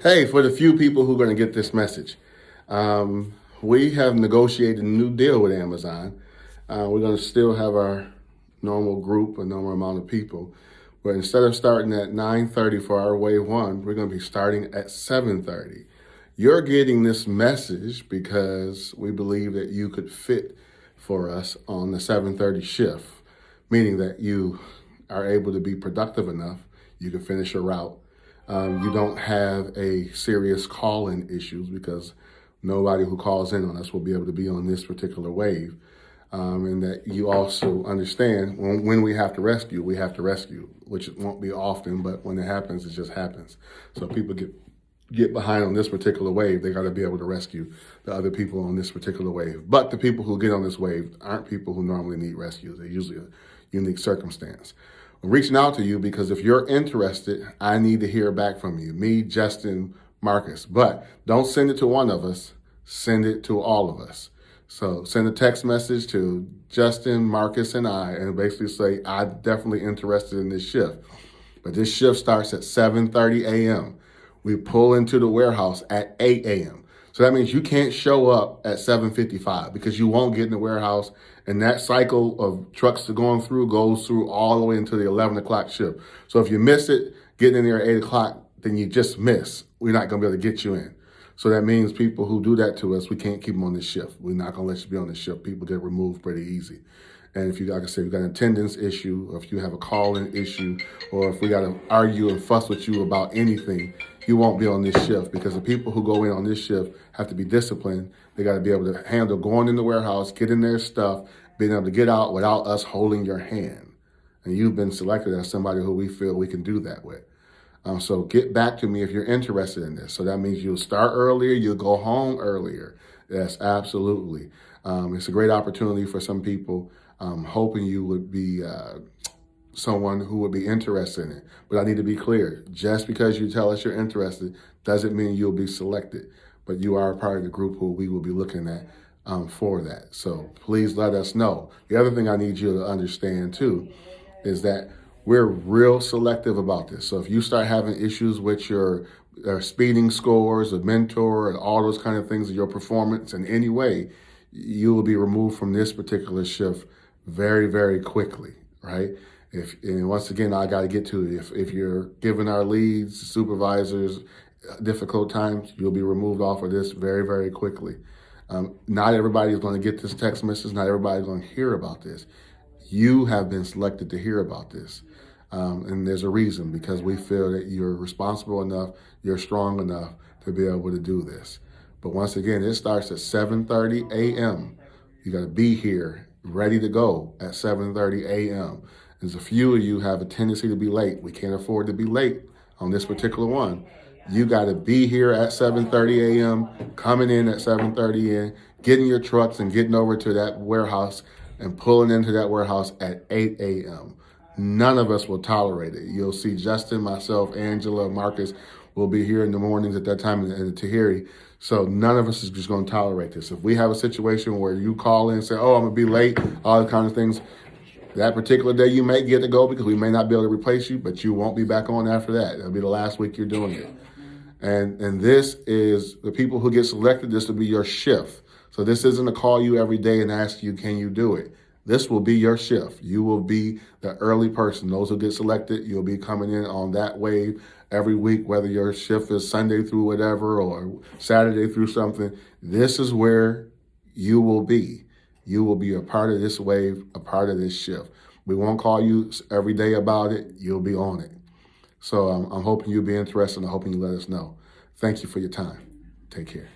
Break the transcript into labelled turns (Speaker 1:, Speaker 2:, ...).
Speaker 1: Hey, for the few people who are going to get this message, we have negotiated a new deal with Amazon. We're going to still have our normal group, a normal amount of people, but instead of starting at 9:30 for our wave one, we're going to be starting at 7:30. You're getting this message because we believe that you could fit for us on the 7:30 shift, meaning that you are able to be productive enough, you can finish your route. You don't have a serious call-in issues because nobody who calls in on us will be able to be on this particular wave. And that you also understand when we have to rescue, which won't be often, but when it happens, it just happens. So people get behind on this particular wave, they got to be able to rescue the other people on this particular wave. But the people who get on this wave aren't people who normally need rescues. They're usually a unique circumstance. I'm reaching out to you because if you're interested, I need to hear back from you, me, Justin, Marcus. But don't send it to one of us, send it to all of us. So send a text message to Justin, Marcus, and I, and basically say, I'm definitely interested in this shift. But this shift starts at 7:30 a.m. We pull into the warehouse at 8 a.m. So that means you can't show up at 7:55 because you won't get in the warehouse. And that cycle of trucks going through goes through all the way into the 11 o'clock shift. So if you miss it, getting in there at 8 o'clock, then you just miss. We're not going to be able to get you in. So that means people who do that to us, we can't keep them on this shift. We're not going to let you be on this shift. People get removed pretty easy. And if you, like I said, you got an attendance issue, or if you have a call-in issue, or if we got to argue and fuss with you about anything, you won't be on this shift because the people who go in on this shift have to be disciplined. They got to be able to handle going in the warehouse, getting their stuff, being able to get out without us holding your hand. And you've been selected as somebody who we feel we can do that with. So get back to me if you're interested in this. So that means you'll start earlier, you'll go home earlier. Yes, absolutely. It's a great opportunity for some people. Hoping you would be someone who would be interested in it. But I need to be clear. Just because you tell us you're interested doesn't mean you'll be selected. But you are a part of the group who we will be looking at for that. So please let us know. The other thing I need you to understand too is that we're real selective about this. So if you start having issues with your speeding scores, a mentor, and all those kind of things, your performance in any way, you will be removed from this particular shift very, very quickly, right? And once again, I got to get to it. If you're giving our leads, supervisors, difficult times, you'll be removed off of this very, very quickly. Not everybody is going to get this text message. Not everybody's going to hear about this. You have been selected to hear about this. And there's a reason, because we feel that you're responsible enough, you're strong enough to be able to do this. But once again, it starts at 7:30 a.m. You got to be here ready to go at 7:30 a.m. There's a few of you have a tendency to be late. We can't afford to be late on this particular one. You got to be here at 7:30 a.m., coming in at 7:30 in, getting your trucks and getting over to that warehouse and pulling into that warehouse at 8 a.m. None of us will tolerate it. You'll see Justin, myself, Angela, Marcus will be here in the mornings at that time, and Tahiri. So none of us is just going to tolerate this. If we have a situation where you call in and say, oh, I'm going to be late, all the kind of things, that particular day you may get to go because we may not be able to replace you, but you won't be back on after that. It'll be the last week you're doing it. And this is the people who get selected, this will be your shift. So this isn't to call you every day and ask you, can you do it? This will be your shift. You will be the early person. Those who get selected, you'll be coming in on that wave every week, whether your shift is Sunday through whatever or Saturday through something. This is where you will be. You will be a part of this wave, a part of this shift. We won't call you every day about it. You'll be on it. So I'm hoping you'll be interested, and I'm hoping you let us know. Thank you for your time. Take care.